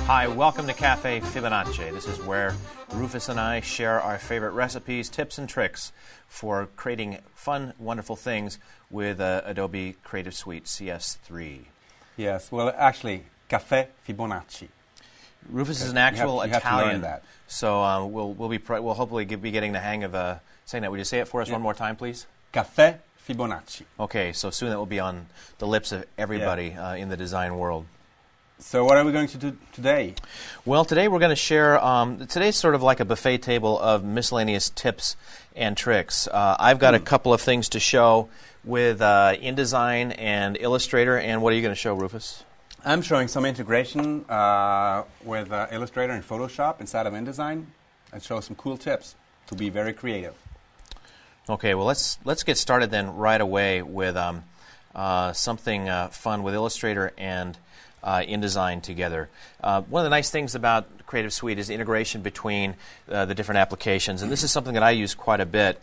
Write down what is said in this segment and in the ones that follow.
Hi, welcome to Caffè Fibonacci. This is where Rufus and I share our favorite recipes, tips, and tricks for creating fun, wonderful things with Adobe Creative Suite CS3. Yes, well, actually, Caffè Fibonacci. Rufus is an actual you have Italian, to learn that. so we'll hopefully be getting the hang of saying that. Would you say it for us one more time, please? Caffè Fibonacci. Okay, so soon that will be on the lips of everybody in the design world. So what are we going to do today? Well, today we're going to share, today's sort of like a buffet table of miscellaneous tips and tricks. I've got a couple of things to show with InDesign and Illustrator, and what are you going to show, Rufus? I'm showing some integration with Illustrator and Photoshop inside of InDesign, and show some cool tips to be very creative. Okay, well let's get started then right away with something fun with Illustrator and InDesign together. One of the nice things about Creative Suite is the integration between the different applications, and this is something that I use quite a bit.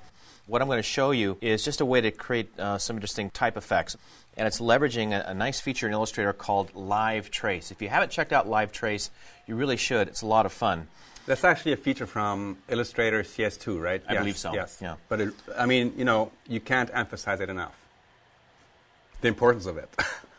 What I'm going to show you is just a way to create some interesting type effects, and it's leveraging a nice feature in Illustrator called Live Trace. If you haven't checked out Live Trace, you really should. It's a lot of fun. That's actually a feature from Illustrator CS2, right? I believe so. Yes. Yeah. But you can't emphasize it enough. The importance of it.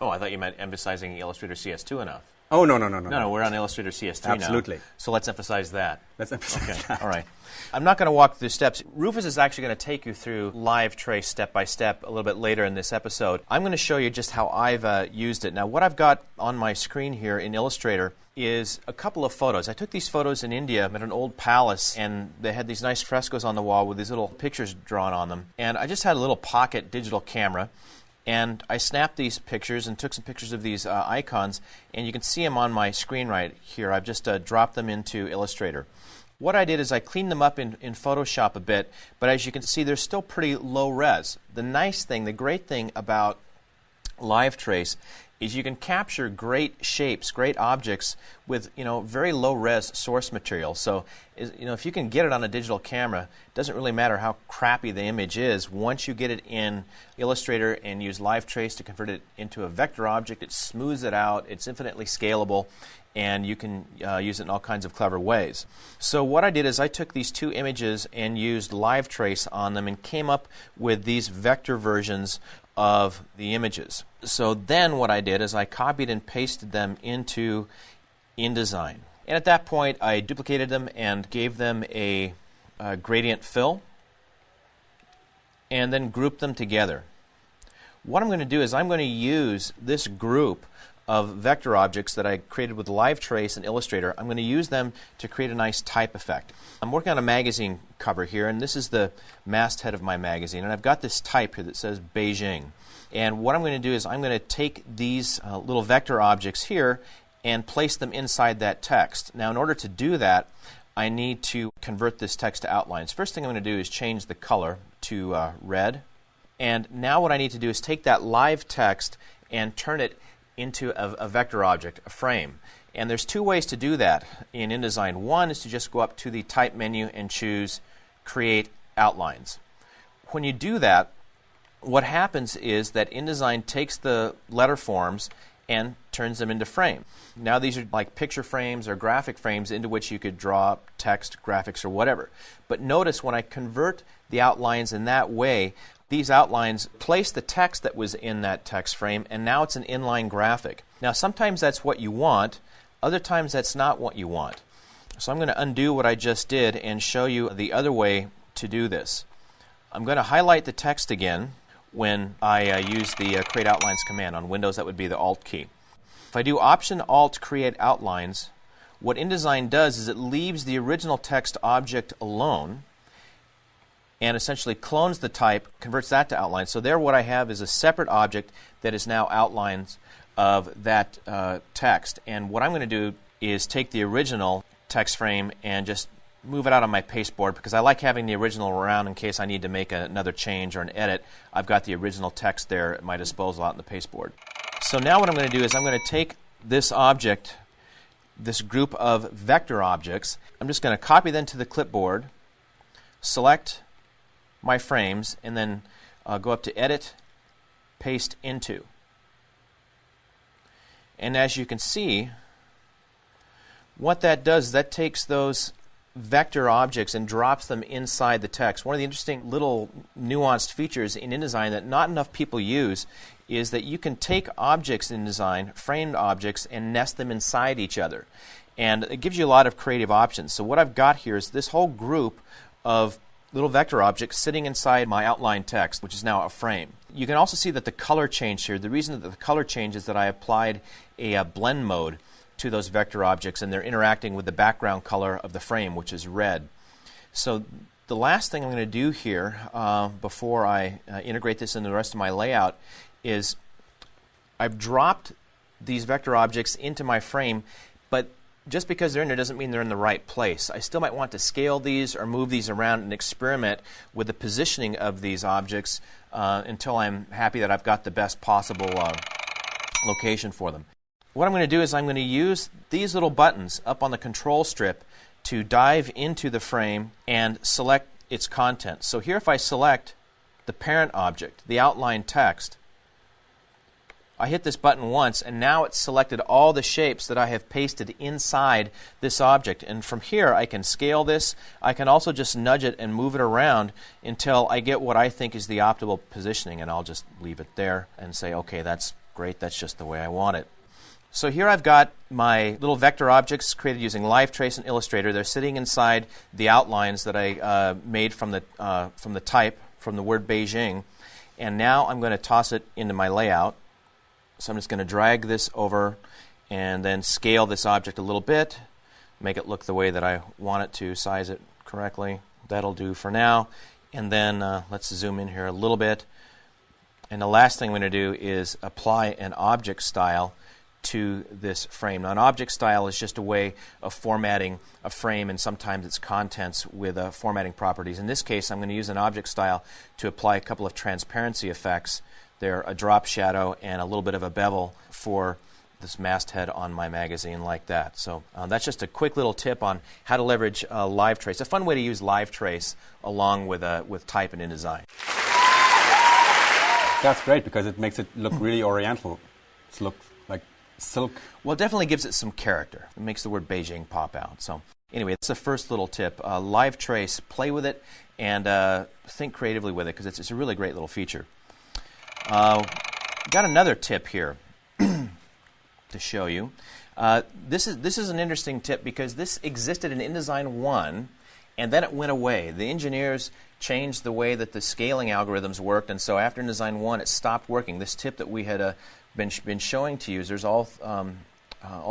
Oh, I thought you meant emphasizing Illustrator CS2 enough. Oh, no. No, we're on Illustrator CS3 now. Absolutely. So let's emphasize that. Let's emphasize that. All right. I'm not going to walk through steps. Rufus is actually going to take you through Live Trace step by step a little bit later in this episode. I'm going to show you just how I've used it. Now, what I've got on my screen here in Illustrator is a couple of photos. I took these photos in India at an old palace, and they had these nice frescoes on the wall with these little pictures drawn on them. And I just had a little pocket digital camera, and I snapped these pictures and took some pictures of these icons, and you can see them on my screen right here. I've just dropped them into Illustrator. What I did is I cleaned them up in Photoshop a bit, but as you can see, they're still pretty low res. The great thing about Live Trace is you can capture great shapes, great objects with very low res source material. So if you can get it on a digital camera, it doesn't really matter how crappy the image is. Once you get it in Illustrator and use Live Trace to convert it into a vector object, it smooths it out, it's infinitely scalable, and you can use it in all kinds of clever ways. So what I did is I took these two images and used Live Trace on them and came up with these vector versions of the images. So then what I did is I copied and pasted them into InDesign. And at that point, I duplicated them and gave them a gradient fill, and then grouped them together. What I'm going to do is I'm going to use this group of vector objects that I created with Live Trace and Illustrator. I'm going to use them to create a nice type effect. I'm working on a magazine cover here, and this is the masthead of my magazine, and I've got this type here that says Beijing. And what I'm going to do is I'm going to take these little vector objects here and place them inside that text. Now, in order to do that, I need to convert this text to outlines. First thing I'm going to do is change the color to red. And now what I need to do is take that live text and turn it into a vector object, a frame. And there's two ways to do that in InDesign. One is to just go up to the Type menu and choose Create Outlines. When you do that, what happens is that InDesign takes the letter forms and turns them into frame. Now these are like picture frames or graphic frames into which you could draw text, graphics, or whatever. But notice when I convert the outlines in that way, these outlines place the text that was in that text frame, and now it's an inline graphic. Now sometimes that's what you want, other times that's not what you want. So I'm going to undo what I just did and show you the other way to do this. I'm going to highlight the text again when I use the Create Outlines command. On Windows, that would be the Alt key. If I do Option-Alt Create Outlines, what InDesign does is it leaves the original text object alone and essentially clones the type, converts that to outlines. So there what I have is a separate object that is now outlines of that text. And what I'm going to do is take the original text frame and just move it out on my pasteboard, because I like having the original around in case I need to make another change or an edit. I've got the original text there at my disposal out in the pasteboard. So now what I'm going to do is I'm going to take this object, this group of vector objects, I'm just going to copy them to the clipboard, select my frames, and then go up to Edit, Paste Into. And as you can see, what that does is that takes those vector objects and drops them inside the text. One of the interesting little nuanced features in InDesign that not enough people use is that you can take objects in InDesign, framed objects, and nest them inside each other. And it gives you a lot of creative options. So what I've got here is this whole group of little vector objects sitting inside my outline text, which is now a frame. You can also see that the color changed here. The reason that the color changed is that I applied a blend mode to those vector objects, and they're interacting with the background color of the frame, which is red. So the last thing I'm going to do here before I integrate this into the rest of my layout is I've dropped these vector objects into my frame, but just because they're in there doesn't mean they're in the right place. I still might want to scale these or move these around and experiment with the positioning of these objects until I'm happy that I've got the best possible location for them. What I'm going to do is I'm going to use these little buttons up on the control strip to dive into the frame and select its content. So here if I select the parent object, the outline text, I hit this button once and now it's selected all the shapes that I have pasted inside this object. And from here I can scale this. I can also just nudge it and move it around until I get what I think is the optimal positioning, and I'll just leave it there and say, okay, that's great, that's just the way I want it. So here I've got my little vector objects created using LiveTrace and Illustrator. They're sitting inside the outlines that I made from the type, from the word Beijing. And now I'm going to toss it into my layout. So I'm just going to drag this over and then scale this object a little bit, make it look the way that I want it to, size it correctly. That'll do for now. And then let's zoom in here a little bit. And the last thing I'm going to do is apply an object style to this frame. Now, an object style is just a way of formatting a frame and sometimes its contents with formatting properties. In this case, I'm going to use an object style to apply a couple of transparency effects. They're a drop shadow and a little bit of a bevel for this masthead on my magazine, like that. So that's just a quick little tip on how to leverage LiveTrace. A fun way to use LiveTrace along with type in InDesign. That's great because it makes it look really oriental. It looks like silk. Well, it definitely gives it some character. It makes the word Beijing pop out. So anyway, that's the first little tip. LiveTrace, play with it and think creatively with it because it's a really great little feature. Got another tip here to show you. This is an interesting tip because this existed in InDesign 1 and then it went away. The engineers changed the way that the scaling algorithms worked, and so after InDesign 1 it stopped working. This tip that we had been showing to users all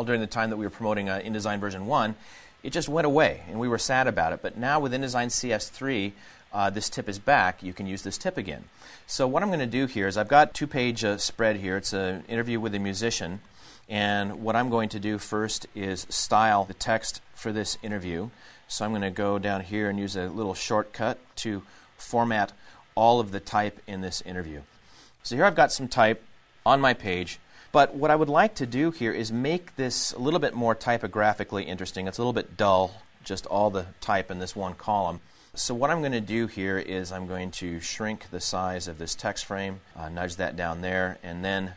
during the time that we were promoting InDesign version 1, it just went away and we were sad about it. But now with InDesign CS3, this tip is back. You can use this tip again. So what I'm going to do here is I've got a two-page spread here. It's an interview with a musician. And what I'm going to do first is style the text for this interview. So I'm going to go down here and use a little shortcut to format all of the type in this interview. So here I've got some type on my page. But what I would like to do here is make this a little bit more typographically interesting. It's a little bit dull, just all the type in this one column. So what I'm going to do here is I'm going to shrink the size of this text frame, nudge that down there, and then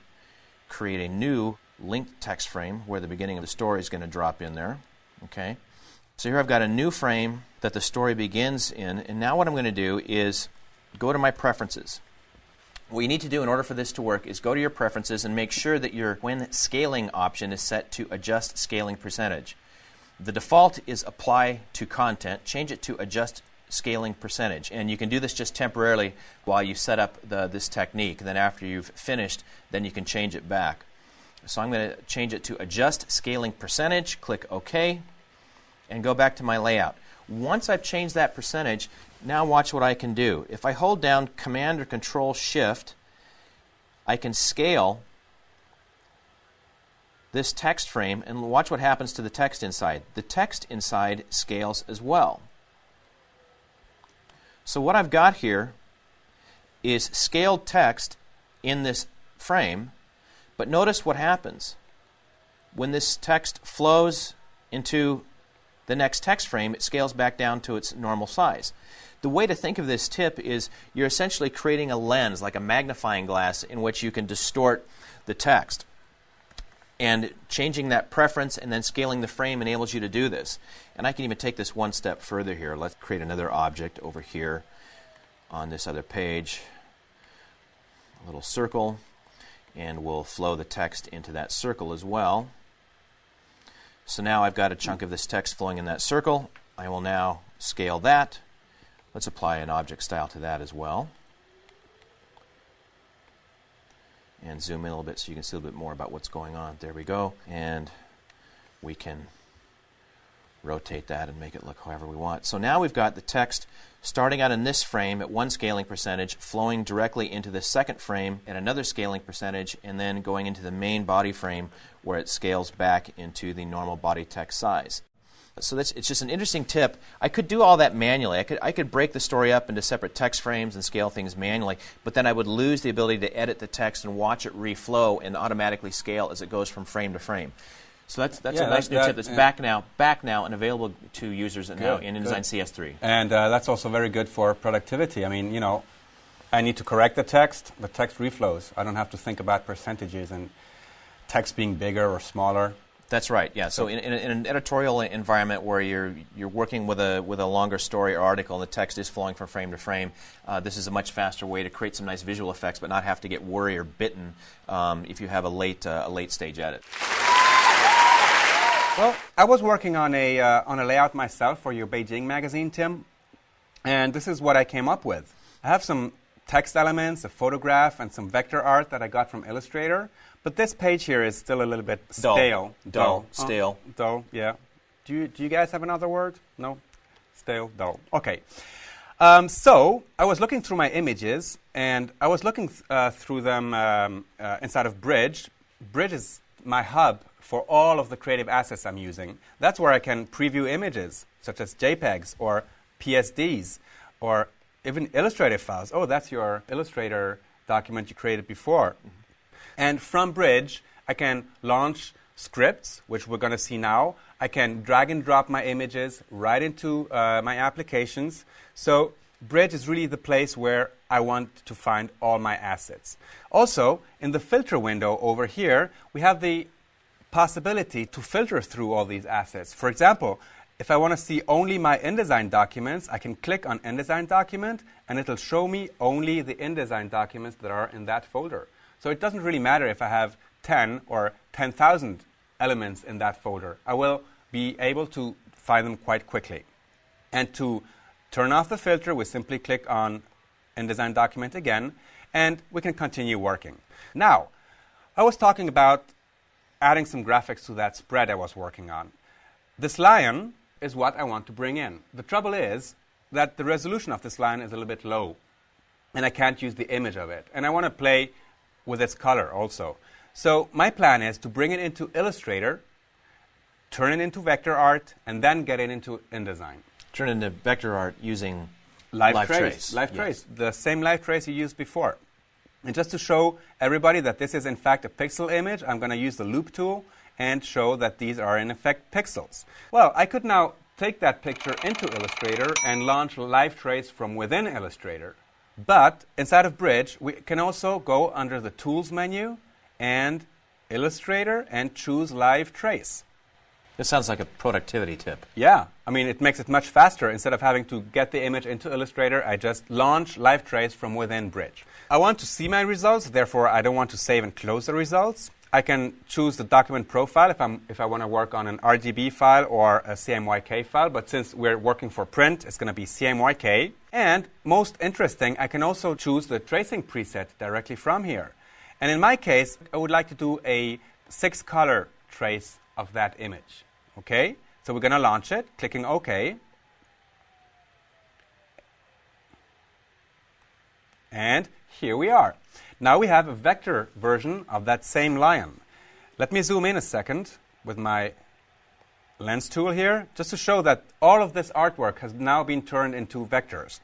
create a new linked text frame where the beginning of the story is going to drop in there. Okay. So here I've got a new frame that the story begins in, and now what I'm going to do is go to my preferences. What you need to do in order for this to work is go to your preferences and make sure that your when scaling option is set to adjust scaling percentage. The default is apply to content. Change it to adjust scaling percentage, and you can do this just temporarily while you set up this technique. Then after you've finished, then you can change it back. So I'm going to change it to adjust scaling percentage, click OK, and go back to my layout. Once I've changed that percentage, now watch what I can do. If I hold down Command or Control Shift, I can scale this text frame, and watch what happens to the text inside. The text inside scales as well. So what I've got here is scaled text in this frame, but notice what happens. When this text flows into the next text frame, it scales back down to its normal size. The way to think of this tip is you're essentially creating a lens, like a magnifying glass, in which you can distort the text. And changing that preference and then scaling the frame enables you to do this. And I can even take this one step further here. Let's create another object over here on this other page. A little circle. And we'll flow the text into that circle as well. So now I've got a chunk of this text flowing in that circle. I will now scale that. Let's apply an object style to that as well. And zoom in a little bit so you can see a little bit more about what's going on. There we go. And we can rotate that and make it look however we want. So now we've got the text starting out in this frame at one scaling percentage, flowing directly into the second frame at another scaling percentage, and then going into the main body frame where it scales back into the normal body text size. So it's just an interesting tip. I could do all that manually. I could break the story up into separate text frames and scale things manually, but then I would lose the ability to edit the text and watch it reflow and automatically scale as it goes from frame to frame. So that's a nice new tip that's back now, and available to users now in InDesign CS3. And that's also very good for productivity. I mean, you know, I need to correct the text reflows. I don't have to think about percentages and text being bigger or smaller. That's right. Yeah. So in an editorial environment where you're working with a longer story or article and the text is flowing from frame to frame, this is a much faster way to create some nice visual effects, but not have to get worried or bitten if you have a late stage edit. Well, I was working on a layout myself for your Beijing magazine, Tim, and this is what I came up with. I have some text elements, a photograph, and some vector art that I got from Illustrator. But this page here is still a little bit stale. Dull. Stale. Dull, yeah. Do you guys have another word? No? Stale, dull. Okay. So I was looking through my images, and I was looking through them inside of Bridge. Bridge is my hub for all of the creative assets I'm using. That's where I can preview images, such as JPEGs or PSDs, or even Illustrator files. Oh, that's your Illustrator document you created before. And from Bridge, I can launch scripts, which we're going to see now. I can drag and drop my images right into my applications. So Bridge is really the place where I want to find all my assets. Also, in the filter window over here, we have the possibility to filter through all these assets. For example, if I want to see only my InDesign documents, I can click on InDesign document, and it'll show me only the InDesign documents that are in that folder. So it doesn't really matter if I have 10 or 10,000 elements in that folder. I will be able to find them quite quickly. And to turn off the filter, we simply click on InDesign document again, and we can continue working. Now, I was talking about adding some graphics to that spread I was working on. This lion is what I want to bring in. The trouble is that the resolution of this lion is a little bit low, and I can't use the image of it. And I want to play with its color also. So my plan is to bring it into Illustrator, turn it into vector art, and then get it into InDesign. Turn it into vector art using Live Trace. Live Trace, the same Live Trace you used before. And just to show everybody that this is in fact a pixel image, I'm going to use the loop tool and show that these are in effect pixels. Well, I could now take that picture into Illustrator and launch Live Trace from within Illustrator. But inside of Bridge, we can also go under the Tools menu and Illustrator and choose Live Trace. This sounds like a productivity tip. Yeah. I mean, it makes it much faster. Instead of having to get the image into Illustrator, I just launch Live Trace from within Bridge. I want to see my results, therefore I don't want to save and close the results. I can choose the document profile if I want to work on an RGB file or a CMYK file, but since we're working for print, it's going to be CMYK. And most interesting, I can also choose the tracing preset directly from here. And in my case, I would like to do a 6-color trace of that image. Okay? So we're going to launch it, clicking OK. And here we are. Now we have a vector version of that same lion. Let me zoom in a second with my lens tool here, just to show that all of this artwork has now been turned into vectors.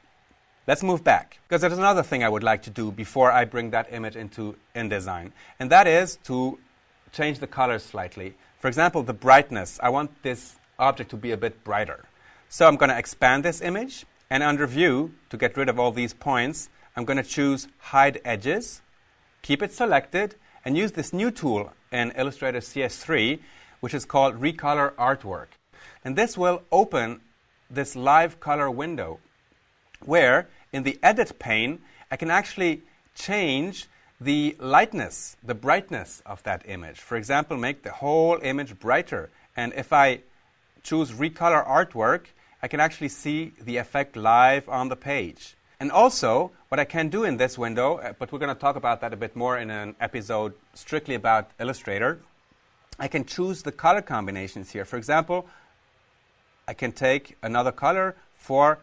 Let's move back, because there's another thing I would like to do before I bring that image into InDesign, and that is to change the colors slightly. For example, the brightness. I want this object to be a bit brighter. So I'm going to expand this image, and under View, to get rid of all these points, I'm going to choose Hide Edges, keep it selected, and use this new tool in Illustrator CS3, which is called Recolor Artwork. And this will open this live color window where in the edit pane I can actually change the lightness, the brightness of that image. For example, make the whole image brighter. And if I choose Recolor Artwork, I can actually see the effect live on the page. And also, what I can do in this window, but we're going to talk about that a bit more in an episode strictly about Illustrator, I can choose the color combinations here. For example, I can take another color for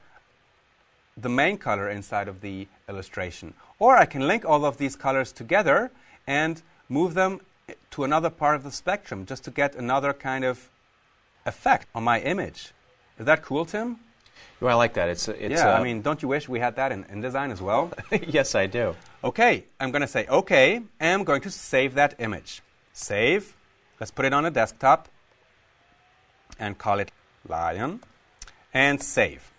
the main color inside of the illustration. Or I can link all of these colors together and move them to another part of the spectrum just to get another kind of effect on my image. Is that cool, Tim? Well, I like that. I mean, don't you wish we had that in InDesign as well? Yes, I do. Okay, I'm going to say OK, and I'm going to save that image. Save. Let's put it on a desktop and call it Lion, and save.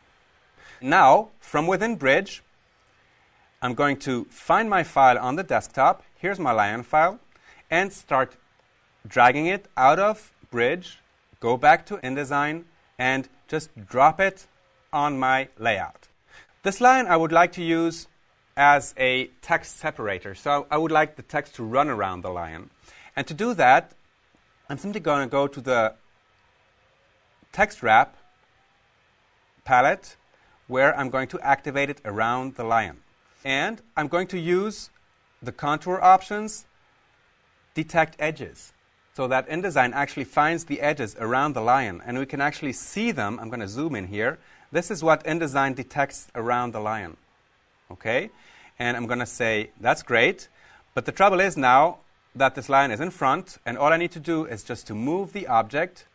Now, from within Bridge, I'm going to find my file on the desktop. Here's my Lion file, and start dragging it out of Bridge, go back to InDesign, and just drop it on my layout. This line I would like to use as a text separator. So I would like the text to run around the lion. And to do that, I'm simply going to go to the text wrap palette where I'm going to activate it around the lion. And I'm going to use the contour options, detect edges, so that InDesign actually finds the edges around the lion. And we can actually see them. I'm going to zoom in here. This is what InDesign detects around the lion. Okay? And I'm going to say, that's great. But the trouble is now that this lion is in front, and all I need to do is just to move the object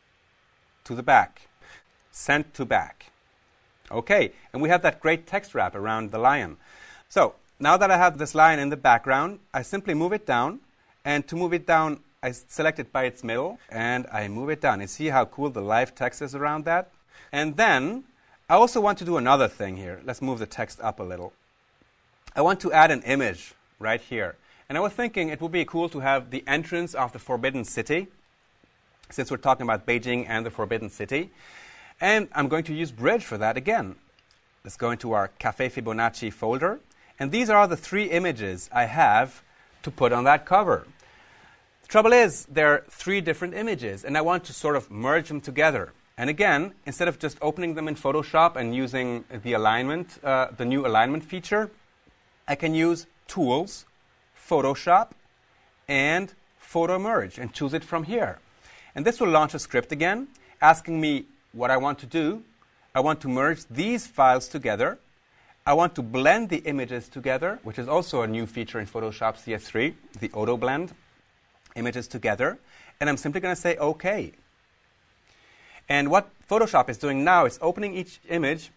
to the back. Send to back. Okay, and we have that great text wrap around the lion. So now that I have this lion in the background, I simply move it down. And to move it down, I select it by its middle, and I move it down. You see how cool the live text is around that? And then I also want to do another thing here. Let's move the text up a little. I want to add an image right here. And I was thinking it would be cool to have the entrance of the Forbidden City, since we're talking about Beijing and the Forbidden City. And I'm going to use Bridge for that again. Let's go into our Caffè Fibonacci folder. And these are the 3 images I have to put on that cover. The trouble is, there are 3 different images, and I want to sort of merge them together. And again, instead of just opening them in Photoshop and using the alignment, the new alignment feature, I can use Tools, Photoshop, and Photo Merge, and choose it from here. And this will launch a script again, asking me what I want to do. I want to merge these files together. I want to blend the images together, which is also a new feature in Photoshop CS3, the auto blend images together. And I'm simply going to say OK. And what Photoshop is doing now is opening each image,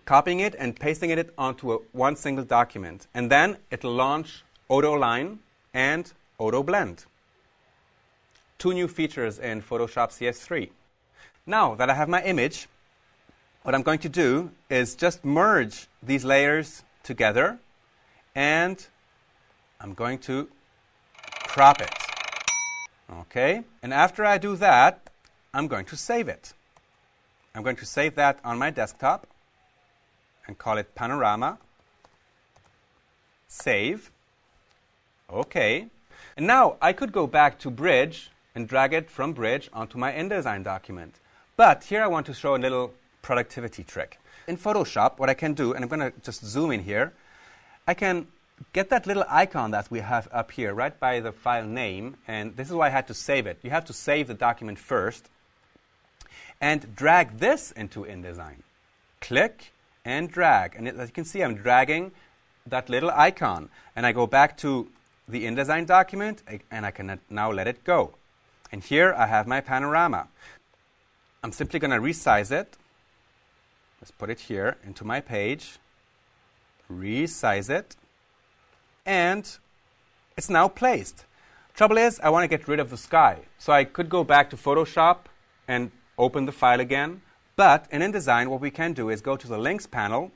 copying it, and pasting it onto one single document. And then it'll launch Auto Line and Auto Blend. 2 new features in Photoshop CS3. Now that I have my image, what I'm going to do is just merge these layers together, and I'm going to crop it. Okay? And after I do that, I'm going to save it. I'm going to save that on my desktop and call it Panorama. Save. Okay. And now I could go back to Bridge and drag it from Bridge onto my InDesign document. But here I want to show a little productivity trick. In Photoshop, what I can do, and I'm going to just zoom in here, I can get that little icon that we have up here right by the file name, and this is why I had to save it. You have to save the document first and drag this into InDesign. Click and drag. And as you can see, I'm dragging that little icon. And I go back to the InDesign document, and I can now let it go. And here I have my panorama. I'm simply going to resize it. Let's put it here into my page. Resize it. And it's now placed. Trouble is, I want to get rid of the sky. So I could go back to Photoshop and open the file again. But in InDesign, what we can do is go to the Links panel,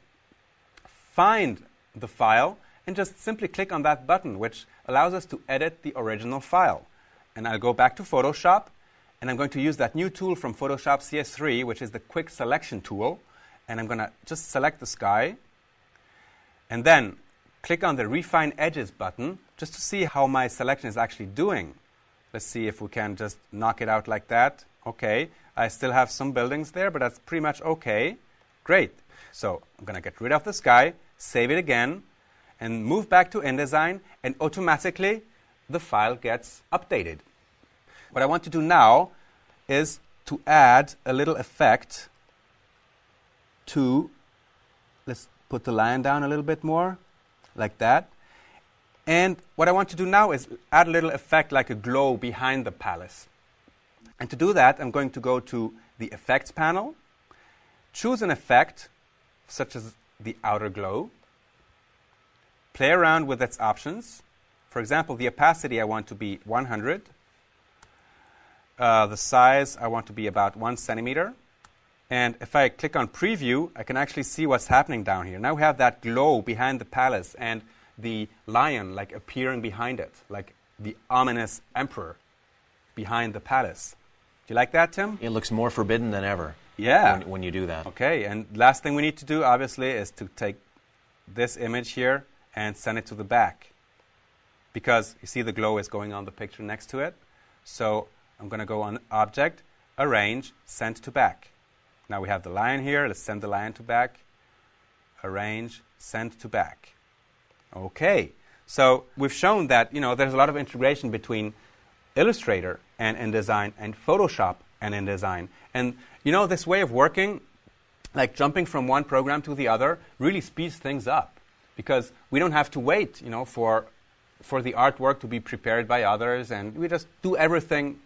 find the file, and just simply click on that button, which allows us to edit the original file. And I'll go back to Photoshop, and I'm going to use that new tool from Photoshop CS3, which is the quick selection tool. And I'm going to just select the sky, and then click on the Refine Edges button just to see how my selection is actually doing. Let's see if we can just knock it out like that. Okay, I still have some buildings there, but that's pretty much okay. Great. So I'm going to get rid of the sky, save it again, and move back to InDesign, and automatically the file gets updated. What I want to do now is to add a little effect to, let's put the line down a little bit more, like that. And what I want to do now is add a little effect like a glow behind the palace. And to do that, I'm going to go to the Effects panel, choose an effect, such as the outer glow, play around with its options. For example, the opacity I want to be 100. The size I want to be about 1 centimeter. And if I click on Preview, I can actually see what's happening down here. Now we have that glow behind the palace and the lion like appearing behind it, like the ominous emperor behind the palace. Do you like that, Tim? It looks more forbidden than ever. Yeah. When you do that. Okay, and last thing we need to do, obviously, is to take this image here and send it to the back. Because you see the glow is going on the picture next to it. So I'm going to go on Object, Arrange, Send to Back. Now we have the lion here. Let's send the lion to back. Arrange, Send to Back. Okay, so we've shown that there's a lot of integration between Illustrator and InDesign and Photoshop and InDesign. And this way of working, like jumping from one program to the other, really speeds things up because we don't have to wait, for the artwork to be prepared by others, and we just do everything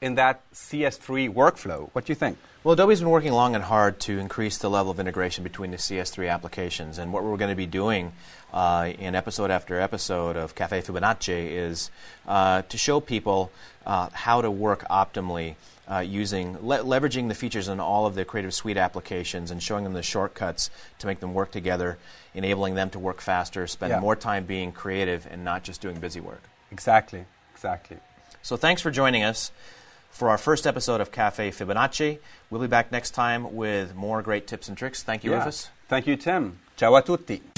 in that CS3 workflow. What do you think? Well, Adobe's been working long and hard to increase the level of integration between the CS3 applications. And what we're going to be doing in episode after episode of Caffè Fibonacci is to show people how to work optimally leveraging the features in all of the Creative Suite applications and showing them the shortcuts to make them work together, enabling them to work faster, spend more time being creative and not just doing busy work. Exactly, exactly. So thanks for joining us for our first episode of Caffè Fibonacci. We'll be back next time with more great tips and tricks. Thank you, Rufus. Thank you, Tim. Ciao a tutti.